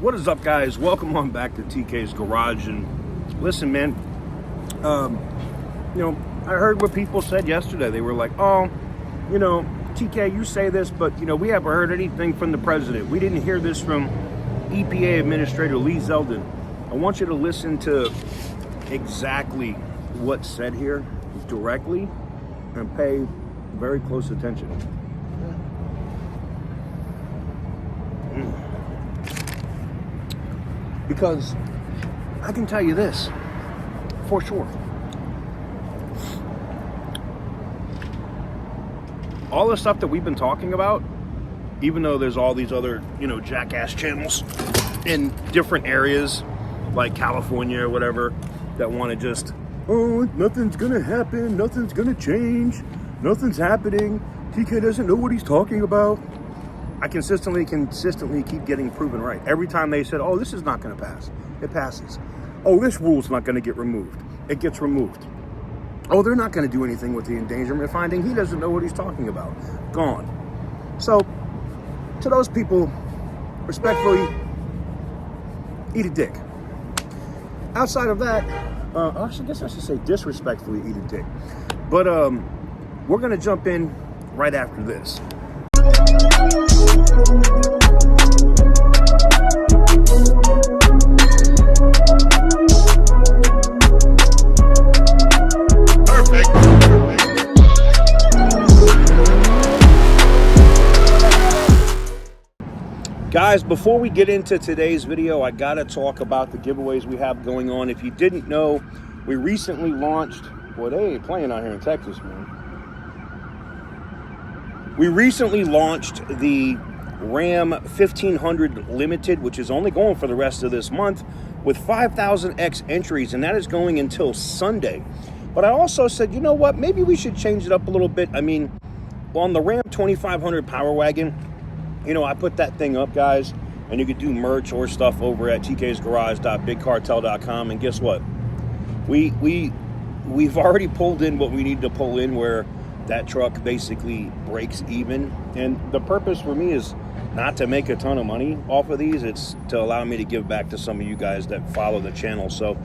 What is up, guys? Welcome on back to TK's Garage. And listen, man, I heard what people said yesterday. They were like, oh, TK, you say this, but, we haven't heard anything from the president. We didn't hear this from EPA Administrator Lee Zeldin. I want you to listen to exactly what's said here directly and pay very close attention. Because I can tell you this for sure. All the stuff that we've been talking about, even though there's all these other, jackass channels in different areas like California or whatever that want to just, oh, nothing's going to happen, nothing's going to change, nothing's happening, TK doesn't know what he's talking about. I consistently keep getting proven right. Every time they said, oh, this is not going to pass, it passes. Oh, this rule's not going to get removed, it gets removed. Oh, they're not going to do anything with the endangerment finding, he doesn't know what he's talking about. Gone. So, to those people, respectfully, eat a dick. Outside of that, I guess I should say disrespectfully eat a dick. But we're going to jump in right after this. Guys, before we get into today's video, I gotta talk about the giveaways we have going on. If you didn't know, we recently launched, well, they ain't playing out here in Texas, man. We recently launched the Ram 1500 Limited, which is only going for the rest of this month, with 5,000X entries, and that is going until Sunday. But I also said, you know what, maybe we should change it up a little bit. I mean, on the Ram 2500 Power Wagon, I put that thing up, guys, and you could do merch or stuff over at tk'sgarage.bigcartel.com, and guess what? We've already pulled in what we need to pull in, where that truck basically breaks even. And the purpose for me is not to make a ton of money off of these. It's to allow me to give back to some of you guys that follow the channel. So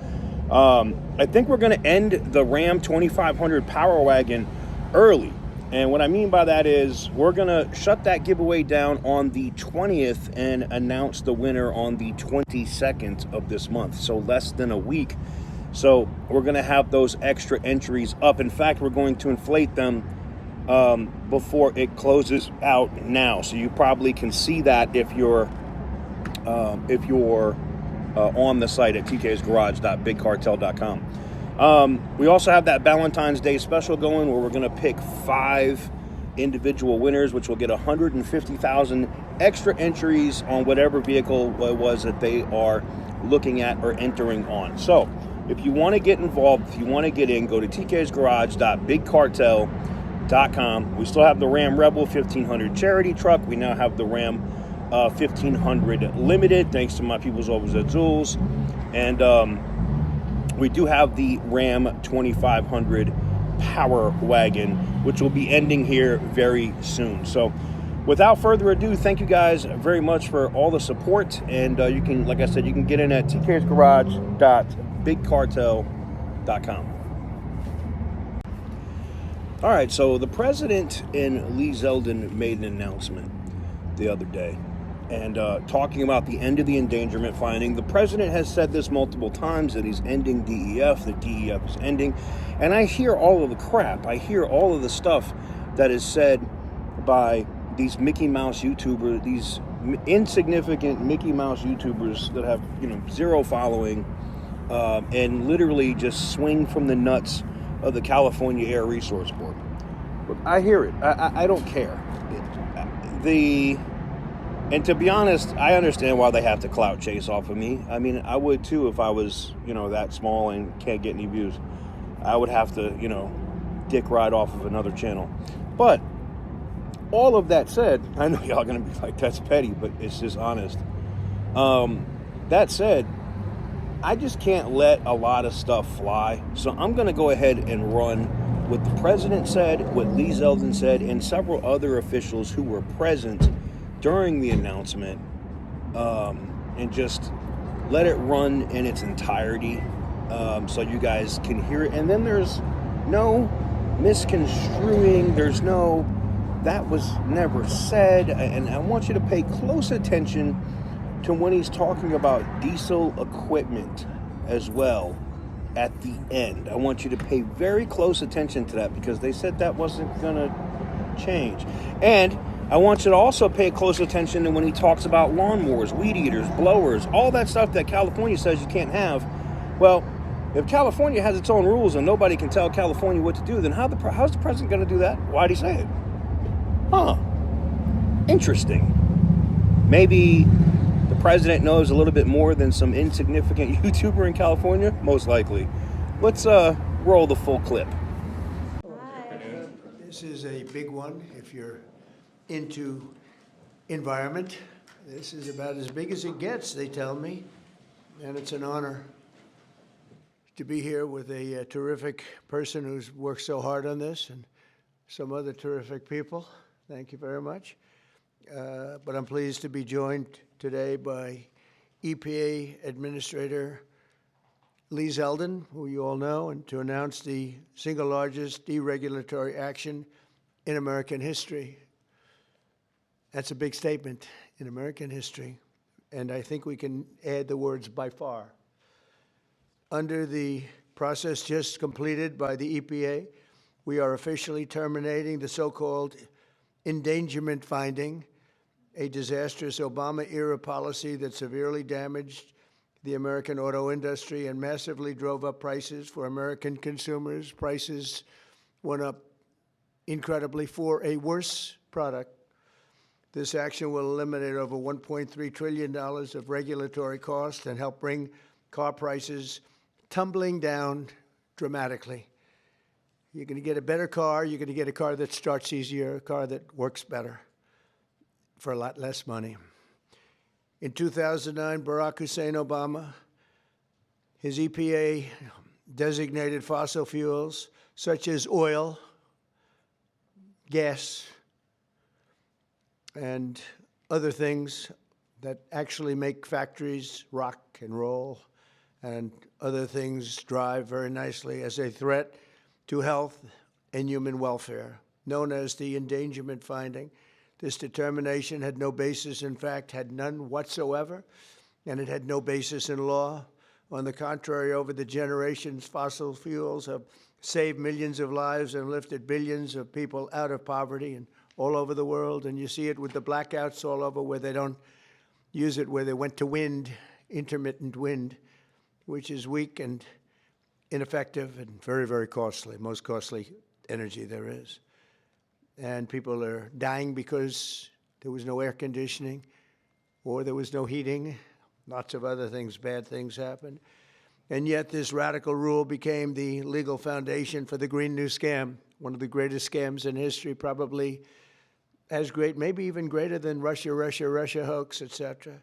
I think we're going to end the Ram 2500 Power Wagon early. And what I mean by that is we're going to shut that giveaway down on the 20th and announce the winner on the 22nd of this month. So less than a week. So we're going to have those extra entries up. In fact, we're going to inflate them before it closes out now. So you probably can see that if you're on the site at tk'sgarage.bigcartel.com. We also have that Valentine's Day special going, where we're going to pick 5 individual winners, which will get 150,000 extra entries on whatever vehicle it was that they are looking at or entering on. So if you want to get involved, if you want to get in, go to tk'sgarage.bigcartel.com. We still have the Ram Rebel 1500 charity truck. We now have the Ram 1500 Limited, thanks to my peoples over at Zul's. And we do have the Ram 2500 Power Wagon, which will be ending here very soon. So without further ado, thank you guys very much for all the support. And you can, like I said, you can get in at tk'sgarage.bigcartel.com. All right, so the president and Lee Zeldin made an announcement the other day, and talking about the end of the endangerment finding. The president has said this multiple times, that he's ending DEF, that DEF is ending. And I hear all of the crap. I hear all of the stuff that is said by these Mickey Mouse YouTubers, these insignificant Mickey Mouse YouTubers that have, zero following, and literally just swing from the nuts of the California Air Resource Board. But I hear it. I don't care. And to be honest, I understand why they have to clout chase off of me. I mean, I would too if I was, that small and can't get any views. I would have to, dick ride off of another channel. But all of that said, I know y'all gonna be like, that's petty, but it's just honest. That said, I just can't let a lot of stuff fly. So I'm gonna go ahead and run what the president said, what Lee Zeldin said, and several other officials who were present during the announcement, and just let it run in its entirety, so you guys can hear it. And then there's no misconstruing. There's no, that was never said. And I want you to pay close attention to when he's talking about diesel equipment as well at the end. I want you to pay very close attention to that, because they said that wasn't going to change. And I want you to also pay close attention to when he talks about lawnmowers, weed eaters, blowers, all that stuff that California says you can't have. Well, if California has its own rules and nobody can tell California what to do, then how's the president going to do that? Why'd he say it? Huh. Interesting. Maybe the president knows a little bit more than some insignificant YouTuber in California? Most likely. Let's roll the full clip. This is a big one if you're into environment. This is about as big as it gets, they tell me, and it's an honor to be here with a terrific person who's worked so hard on this, and some other terrific people. Thank you very much. But I'm pleased to be joined today by EPA Administrator Lee Zeldin, who you all know, and to announce the single largest deregulatory action in American history. That's a big statement, in American history, and I think we can add the words "by far." Under the process just completed by the EPA, we are officially terminating the so-called endangerment finding, a disastrous Obama-era policy that severely damaged the American auto industry and massively drove up prices for American consumers. Prices went up incredibly for a worse product. This action will eliminate over $1.3 trillion of regulatory costs and help bring car prices tumbling down dramatically. You're going to get a better car. You're going to get a car that starts easier, a car that works better for a lot less money. In 2009, Barack Hussein Obama, his EPA designated fossil fuels such as oil, gas, and other things that actually make factories rock and roll and other things drive very nicely as a threat to health and human welfare, known as the endangerment finding. This determination had no basis, in fact, had none whatsoever, and it had no basis in law. On the contrary, over the generations, fossil fuels have saved millions of lives and lifted billions of people out of poverty and all over the world. And you see it with the blackouts all over where they don't use it, where they went to wind, intermittent wind, which is weak and ineffective and very, very costly, most costly energy there is. And people are dying because there was no air conditioning or there was no heating. Lots of other things, bad things happened. And yet this radical rule became the legal foundation for the Green New Scam, one of the greatest scams in history, probably as great, maybe even greater than Russia hoax, etc.,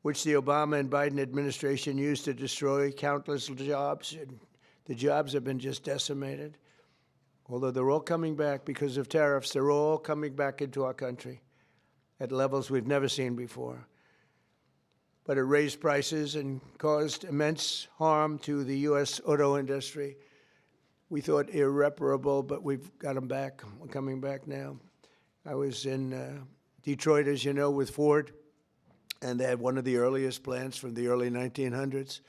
which the Obama and Biden administration used to destroy countless jobs. And the jobs have been just decimated. Although they're all coming back because of tariffs, they're all coming back into our country at levels we've never seen before. But it raised prices and caused immense harm to the U.S. auto industry. We thought irreparable, but we've got them back. We're coming back now. I was in Detroit, as you know, with Ford, and they had one of the earliest plants from the early 1900s,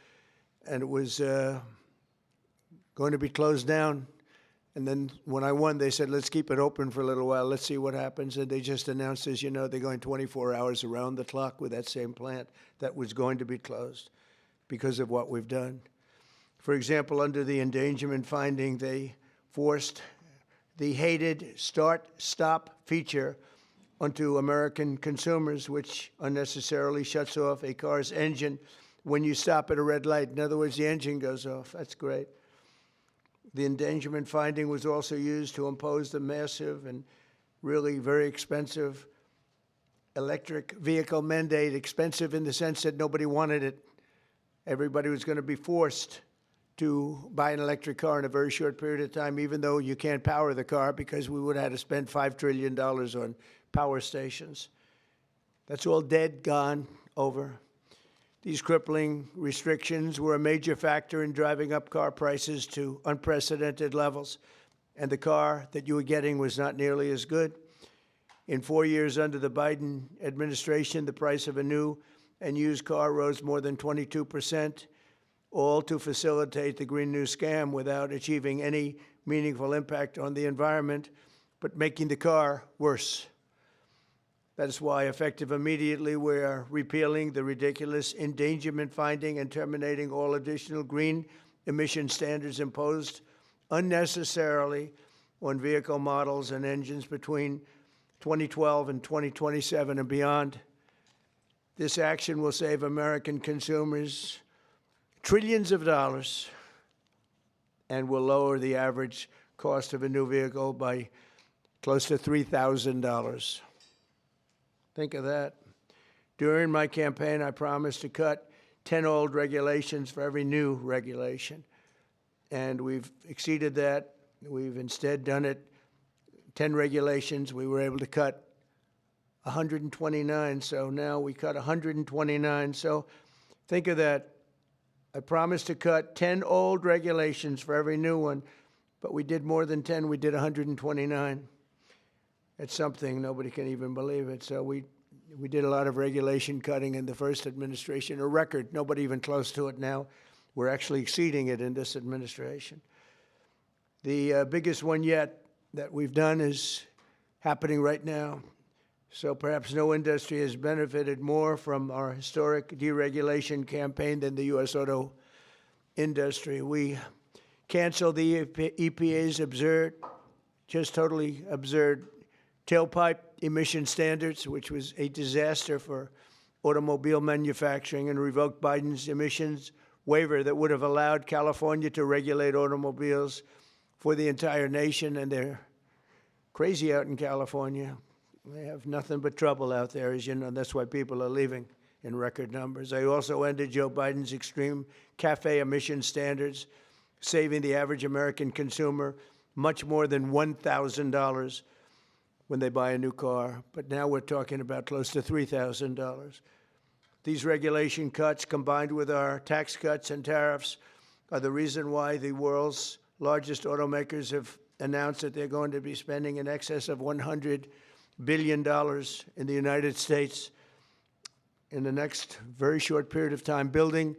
and it was going to be closed down. And then when I won, they said, let's keep it open for a little while. Let's see what happens. And they just announced, as you know, they're going 24 hours around the clock with that same plant that was going to be closed because of what we've done. For example, under the endangerment finding, they forced the hated start-stop feature onto American consumers, which unnecessarily shuts off a car's engine when you stop at a red light. In other words, the engine goes off. That's great. The endangerment finding was also used to impose the massive and really very expensive electric vehicle mandate, expensive in the sense that nobody wanted it. Everybody was going to be forced to buy an electric car in a very short period of time, even though you can't power the car because we would have had to spend $5 trillion on power stations. That's all dead, gone, over. These crippling restrictions were a major factor in driving up car prices to unprecedented levels, and the car that you were getting was not nearly as good. In 4 years under the Biden administration, the price of a new and used car rose more than 22%, all to facilitate the Green New Scam without achieving any meaningful impact on the environment, but making the car worse. That is why, effective immediately, we are repealing the ridiculous endangerment finding and terminating all additional green emission standards imposed unnecessarily on vehicle models and engines between 2012 and 2027 and beyond. This action will save American consumers trillions of dollars and will lower the average cost of a new vehicle by close to $3,000. Think of that. During my campaign, I promised to cut 10 old regulations for every new regulation. And we've exceeded that. We've instead done it 10 regulations. We were able to cut 129. So now we cut 129. So think of that. I promised to cut 10 old regulations for every new one, but we did more than 10. We did 129. It's something. Nobody can even believe it. So we did a lot of regulation cutting in the first administration, a record. Nobody even close to it now. We're actually exceeding it in this administration. The biggest one yet that we've done is happening right now. So perhaps no industry has benefited more from our historic deregulation campaign than the U.S. auto industry. We canceled the EPA's absurd, just totally absurd, tailpipe emission standards, which was a disaster for automobile manufacturing, and revoked Biden's emissions waiver that would have allowed California to regulate automobiles for the entire nation. And they're crazy out in California. They have nothing but trouble out there, as you know. That's why people are leaving in record numbers. I also ended Joe Biden's extreme CAFE emission standards, saving the average American consumer much more than $1,000 when they buy a new car. But now we're talking about close to $3,000. These regulation cuts, combined with our tax cuts and tariffs, are the reason why the world's largest automakers have announced that they're going to be spending in excess of $100 billion in the United States in the next very short period of time, building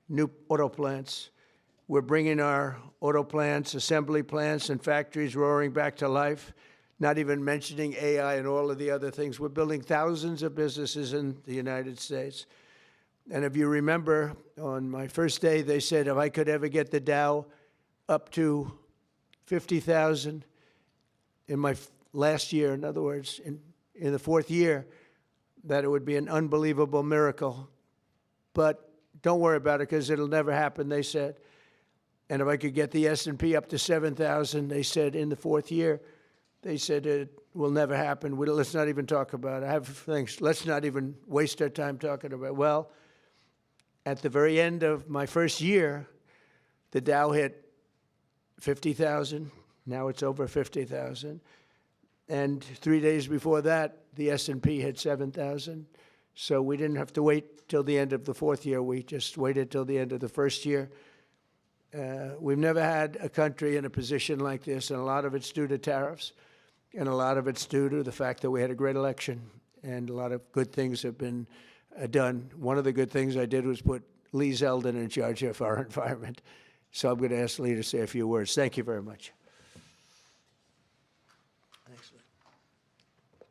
new auto plants. We're bringing our auto plants, assembly plants, and factories roaring back to life, not even mentioning AI and all of the other things. We're building thousands of businesses in the United States. And if you remember, on my first day, they said if I could ever get the Dow up to 50,000 in my last year, in other words, in the fourth year, that it would be an unbelievable miracle. But don't worry about it, because it'll never happen, they said. And if I could get the S&P up to 7,000, they said in the fourth year, they said it will never happen. Let's not even talk about it. I have things. Let's not even waste our time talking about it. Well, at the very end of my first year, the Dow hit 50,000. Now it's over 50,000. And 3 days before that, the S&P hit 7,000. So we didn't have to wait till the end of the fourth year. We just waited till the end of the first year. We've never had a country in a position like this, and a lot of it's due to tariffs, and a lot of it's due to the fact that we had a great election, and a lot of good things have been done. One of the good things I did was put Lee Zeldin in charge of our environment. So I'm going to ask Lee to say a few words. Thank you very much.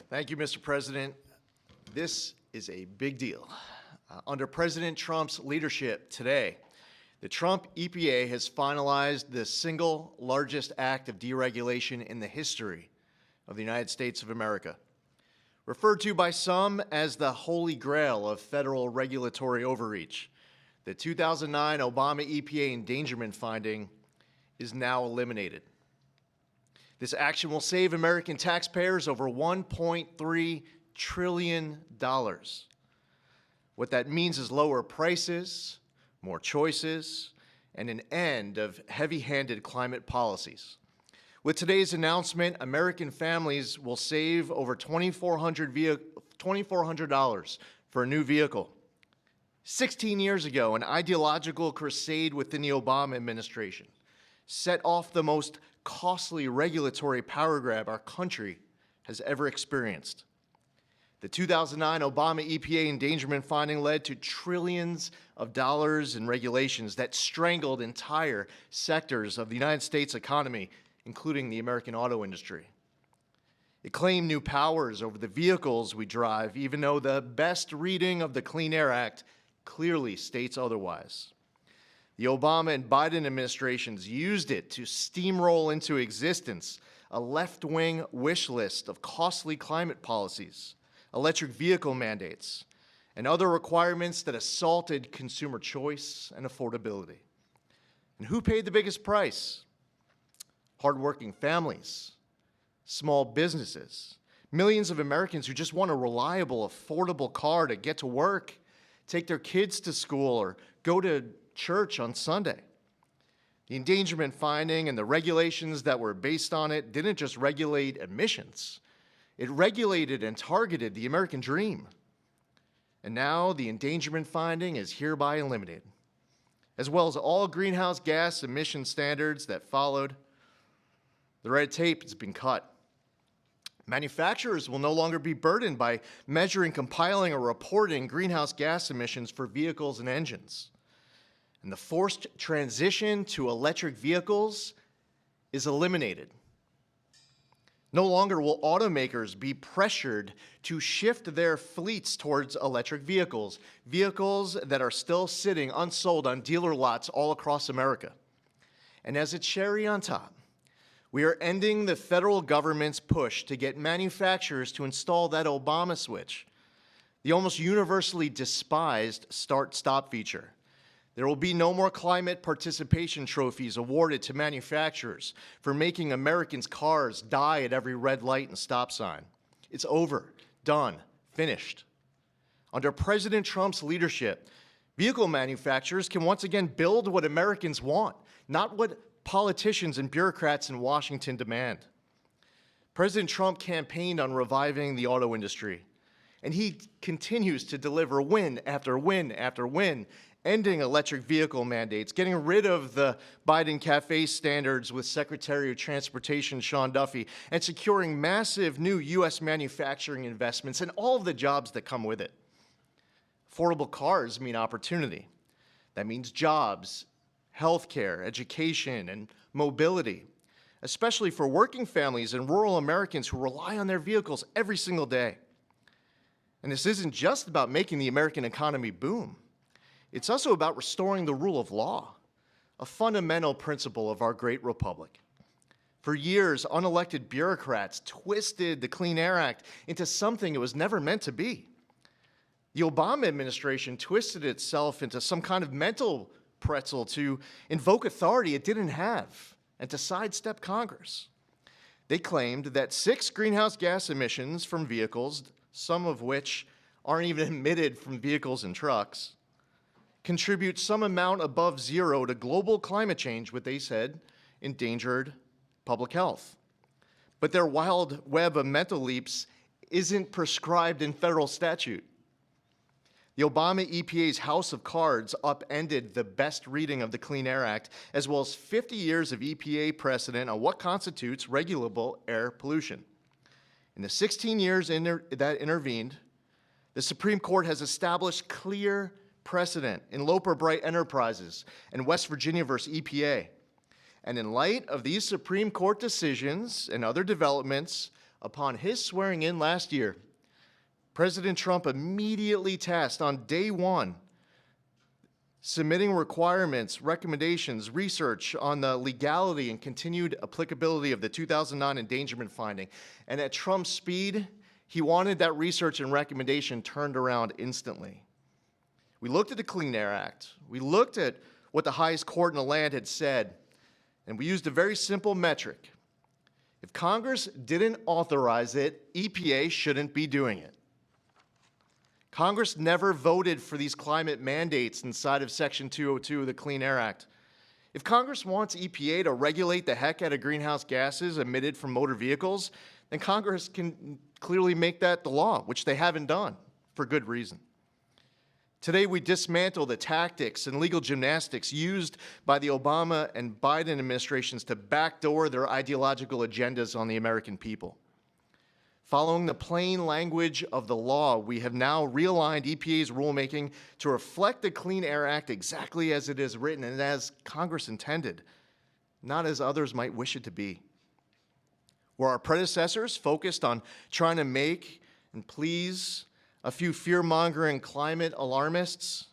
Thank you, Mr. President. This is a big deal. Under President Trump's leadership today, the Trump EPA has finalized the single largest act of deregulation in the history of the United States of America. Referred to by some as the holy grail of federal regulatory overreach, the 2009 Obama EPA endangerment finding is now eliminated. This action will save American taxpayers over $1.3 trillion. What that means is lower prices, more choices, and an end of heavy-handed climate policies. With today's announcement, American families will save over $2,400 for a new vehicle, 16 years ago, an ideological crusade within the Obama administration set off the most costly regulatory power grab our country has ever experienced. The 2009 Obama EPA endangerment finding led to trillions of dollars in regulations that strangled entire sectors of the United States economy, including the American auto industry. It claimed new powers over the vehicles we drive, even though the best reading of the Clean Air Act clearly states otherwise. The Obama and Biden administrations used it to steamroll into existence a left-wing wish list of costly climate policies, electric vehicle mandates, and other requirements that assaulted consumer choice and affordability. And who paid the biggest price? Hardworking families, small businesses, millions of Americans who just want a reliable, affordable car to get to work, take their kids to school, or go to church on Sunday. The endangerment finding and the regulations that were based on it didn't just regulate emissions. It regulated and targeted the American dream. And now the endangerment finding is hereby eliminated, as well as all greenhouse gas emission standards that followed. The red tape has been cut. Manufacturers will no longer be burdened by measuring, compiling, or reporting greenhouse gas emissions for vehicles and engines. And the forced transition to electric vehicles is eliminated. No longer will automakers be pressured to shift their fleets towards electric vehicles, vehicles that are still sitting unsold on dealer lots all across America. And as a cherry on top, we are ending the federal government's push to get manufacturers to install that Obama switch, the almost universally despised start-stop feature. There will be no more climate participation trophies awarded to manufacturers for making Americans' cars die at every red light and stop sign. It's over, done, finished. Under President Trump's leadership, vehicle manufacturers can once again build what Americans want, not what politicians and bureaucrats in Washington demand. President Trump campaigned on reviving the auto industry, and he continues to deliver win after win after win, ending electric vehicle mandates, getting rid of the Biden Cafe standards with Secretary of Transportation Sean Duffy, and securing massive new U.S. manufacturing investments and all of the jobs that come with it. Affordable cars mean opportunity. That means jobs, healthcare, education, and mobility, especially for working families and rural Americans who rely on their vehicles every single day. And this isn't just about making the American economy boom. It's also about restoring the rule of law, a fundamental principle of our great republic. For years, unelected bureaucrats twisted the Clean Air Act into something it was never meant to be. The Obama administration twisted itself into some kind of mental pretzel to invoke authority it didn't have and to sidestep Congress. They claimed that 6 greenhouse gas emissions from vehicles, some of which aren't even emitted from vehicles and trucks, contribute some amount above zero to global climate change, what they said endangered public health. But their wild web of mental leaps isn't prescribed in federal statute. The Obama EPA's house of cards upended the best reading of the Clean Air Act, as well as 50 years of EPA precedent on what constitutes regulable air pollution. In the 16 years that intervened, the Supreme Court has established clear precedent in Loper Bright Enterprises and West Virginia versus EPA. And in light of these Supreme Court decisions and other developments, upon his swearing in last year, President Trump immediately tasked on day one submitting requirements, recommendations, research on the legality and continued applicability of the 2009 endangerment finding. And at Trump's speed, he wanted that research and recommendation turned around instantly. We looked at the Clean Air Act. We looked at what the highest court in the land had said, and we used a very simple metric. If Congress didn't authorize it, EPA shouldn't be doing it. Congress never voted for these climate mandates inside of Section 202 of the Clean Air Act. If Congress wants EPA to regulate the heck out of greenhouse gases emitted from motor vehicles, then Congress can clearly make that the law, which they haven't done for good reason. Today, we dismantle the tactics and legal gymnastics used by the Obama and Biden administrations to backdoor their ideological agendas on the American people. Following the plain language of the law, we have now realigned EPA's rulemaking to reflect the Clean Air Act exactly as it is written and as Congress intended, not as others might wish it to be. Where our predecessors focused on trying to make and please a few fear-mongering climate alarmists,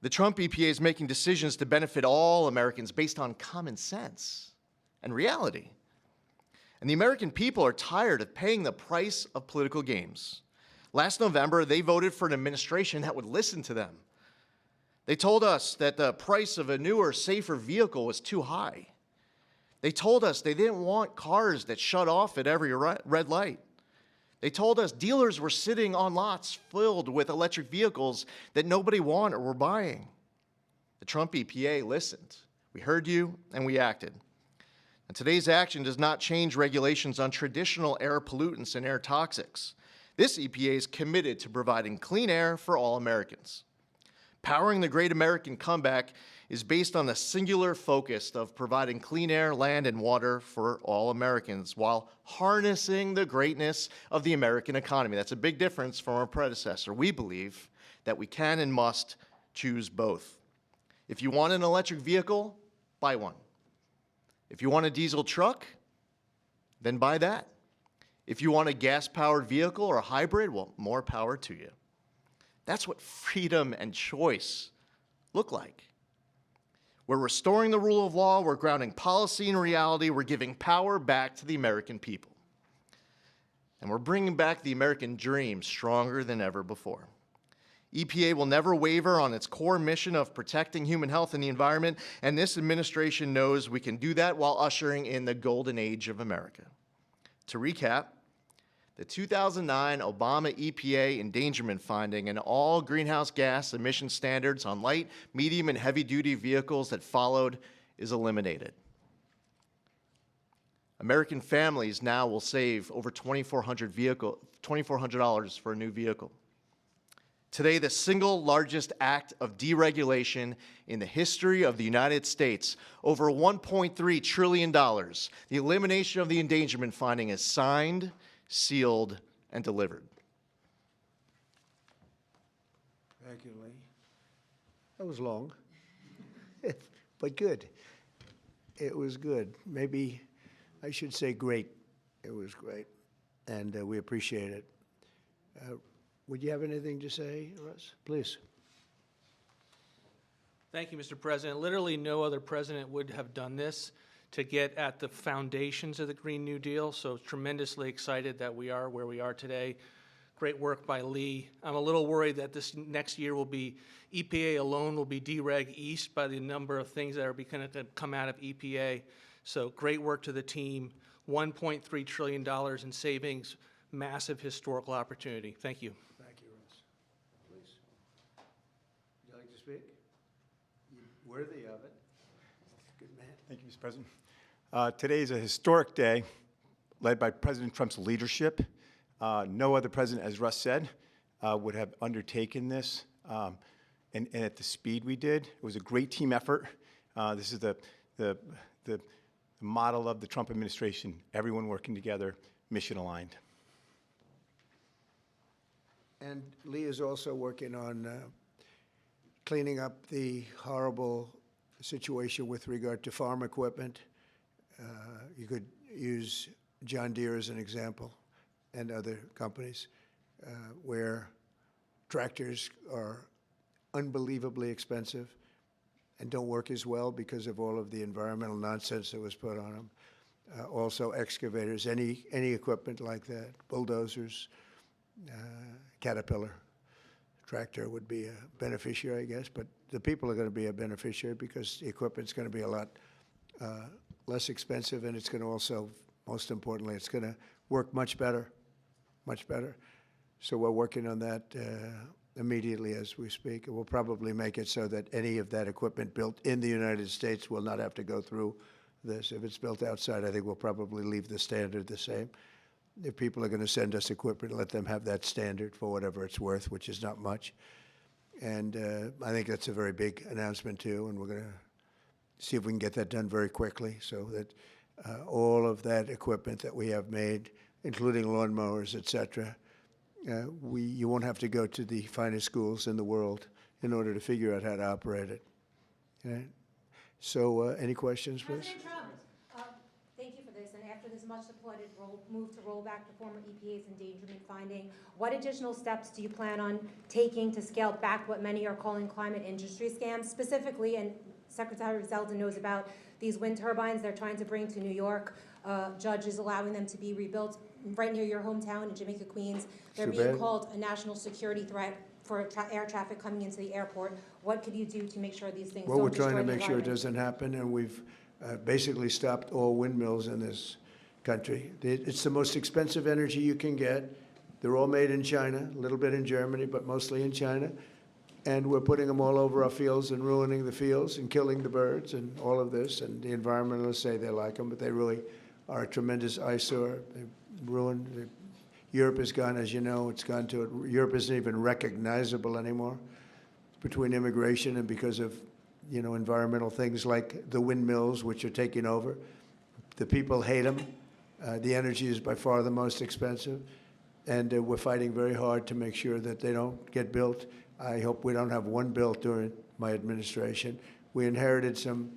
the Trump EPA is making decisions to benefit all Americans based on common sense and reality. And the American people are tired of paying the price of political games. Last November, they voted for an administration that would listen to them. They told us that the price of a newer, safer vehicle was too high. They told us they didn't want cars that shut off at every red light. They told us dealers were sitting on lots filled with electric vehicles that nobody wanted or were buying. The Trump EPA listened. We heard you and we acted. And today's action does not change regulations on traditional air pollutants and air toxics. This EPA is committed to providing clean air for all Americans. Powering the great American comeback is based on the singular focus of providing clean air, land, and water for all Americans while harnessing the greatness of the American economy. That's a big difference from our predecessor. We believe that we can and must choose both. If you want an electric vehicle, buy one. If you want a diesel truck, then buy that. If you want a gas-powered vehicle or a hybrid, well, more power to you. That's what freedom and choice look like. We're restoring the rule of law, we're grounding policy in reality, we're giving power back to the American people. And we're bringing back the American dream stronger than ever before. EPA will never waver on its core mission of protecting human health and the environment, and this administration knows we can do that while ushering in the golden age of America. To recap, the 2009 Obama EPA endangerment finding and all greenhouse gas emission standards on light, medium, and heavy-duty vehicles that followed is eliminated. American families now will save over $2,400 for a new vehicle. Today, the single largest act of deregulation in the history of the United States, over $1.3 trillion, the elimination of the endangerment finding is signed, sealed, and delivered. Thank you, Lee. That was long, but good. It was good. Maybe I should say great. It was great, and we appreciate it. Would you have anything to say, Russ? Please. Thank you, Mr. President. Literally no other president would have done this to get at the foundations of the Green New Deal, so tremendously excited that we are where we are today. Great work by Lee. I'm a little worried that this next year will be, EPA alone will be dereg east by the number of things that are going to come out of EPA. So great work to the team. $1.3 trillion in savings, massive historical opportunity. Thank you. Thank you, Russ. Please. Would you like to speak? You're worthy of it. Good man. Thank you, Mr. President. Today is a historic day led by President Trump's leadership. No other president, as Russ said, would have undertaken this and at the speed we did. It was a great team effort. This is the model of the Trump administration, everyone working together, mission aligned. And Lee is also working on cleaning up the horrible situation with regard to farm equipment. You could use John Deere as an example and other companies where tractors are unbelievably expensive and don't work as well because of all of the environmental nonsense that was put on them. Also excavators, any equipment like that, bulldozers, Caterpillar tractor would be a beneficiary, I guess, but the people are going to be a beneficiary because the equipment's going to be a lot less expensive, and it's going to also, most importantly, it's going to work much better, much better. So we're working on that immediately as we speak. And we'll probably make it so that any of that equipment built in the United States will not have to go through this. If it's built outside, I think we'll probably leave the standard the same. If people are going to send us equipment, let them have that standard for whatever it's worth, which is not much. And I think that's a very big announcement, too, and we're going to see if we can get that done very quickly so that all of that equipment that we have made, including lawnmowers, et cetera, you won't have to go to the finest schools in the world in order to figure out how to operate it. Okay? So any questions, please? President Trump, thank you for this. And after this much applauded move to roll back the former EPA's endangerment finding, what additional steps do you plan on taking to scale back what many are calling climate industry scams? Specifically, and Secretary Zeldin knows about these wind turbines they're trying to bring to New York. Judge is allowing them to be rebuilt right near your hometown in Jamaica, Queens. They're being called a national security threat for air traffic coming into the airport. What could you do to make sure these things Well, don't we're trying destroy to the make sure it environment? doesn't happen, and we've basically stopped all windmills in this country. It's the most expensive energy you can get. They're all made in China, a little bit in Germany, but mostly in China. And we're putting them all over our fields and ruining the fields and killing the birds and all of this. And the environmentalists say they like them, but they really are a tremendous eyesore. They ruined. Europe has gone, as you know, it's gone to it. Europe isn't even recognizable anymore between immigration and because of, you know, environmental things like the windmills, which are taking over. The people hate them. The energy is by far the most expensive. And we're fighting very hard to make sure that they don't get built. I hope we don't have one built during my administration. We inherited some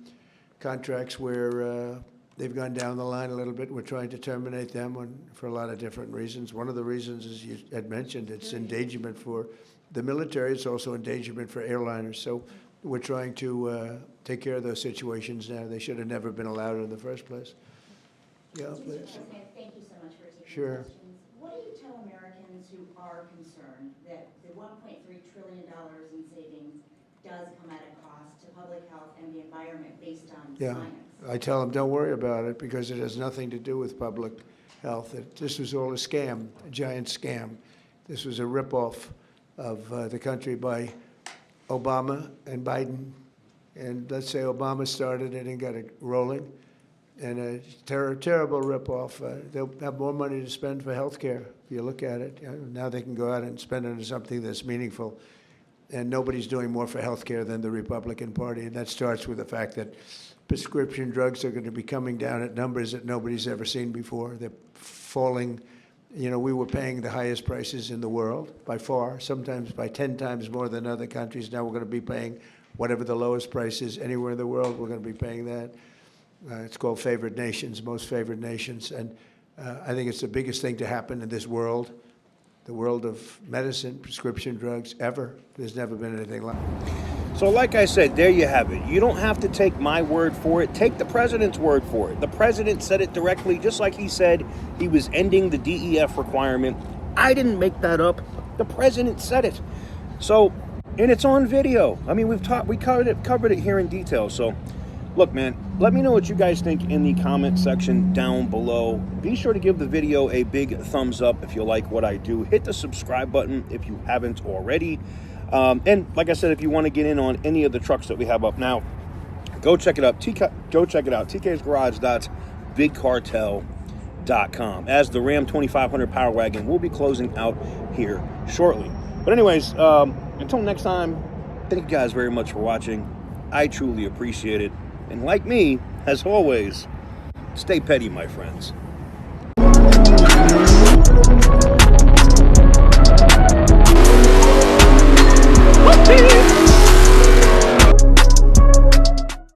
contracts where they've gone down the line a little bit. We're trying to terminate them for a lot of different reasons. One of the reasons, as you had mentioned, it's endangerment for the military. It's also endangerment for airliners. So we're trying to take care of those situations now. They should have never been allowed in the first place. Yeah, Mr. please. President, thank you so much for taking Sure. questions. What do you tell Americans who are concerned that the $1.3 trillion in savings does come at a cost to public health and the environment based on Yeah, science? I tell them, don't worry about it because it has nothing to do with public health. This was all a scam, a giant scam. This was a ripoff of the country by Obama and Biden. And let's say Obama started it and got it rolling. And a terrible ripoff. They'll have more money to spend for health care, if you look at it. Now they can go out and spend it on something that's meaningful. And nobody's doing more for health care than the Republican Party. And that starts with the fact that prescription drugs are going to be coming down at numbers that nobody's ever seen before. They're falling. You know, we were paying the highest prices in the world by far, sometimes by 10 times more than other countries. Now we're going to be paying whatever the lowest price is anywhere in the world. We're going to be paying that. It's called favored nations, most favored nations. And I think it's the biggest thing to happen in this world, the world of medicine, prescription drugs, ever. There's never been anything like it. So like I said, there you have it. You don't have to take my word for it. Take the president's word for it. The president said it directly, just like he said he was ending the DEF requirement. I didn't make that up. The president said it. So, and it's on video. I mean, we covered it here in detail. So, look, man, let me know what you guys think in the comment section down below. Be sure to give the video a big thumbs up if you like what I do. Hit the subscribe button if you haven't already. And like I said, if you want to get in on any of the trucks that we have up now, go check it out. Go check it out. TK'sGarage.BigCartel.com. As the Ram 2500 Power Wagon will be closing out here shortly. But anyways, until next time, thank you guys very much for watching. I truly appreciate it. And like me, as always, stay petty, my friends. Whoopee!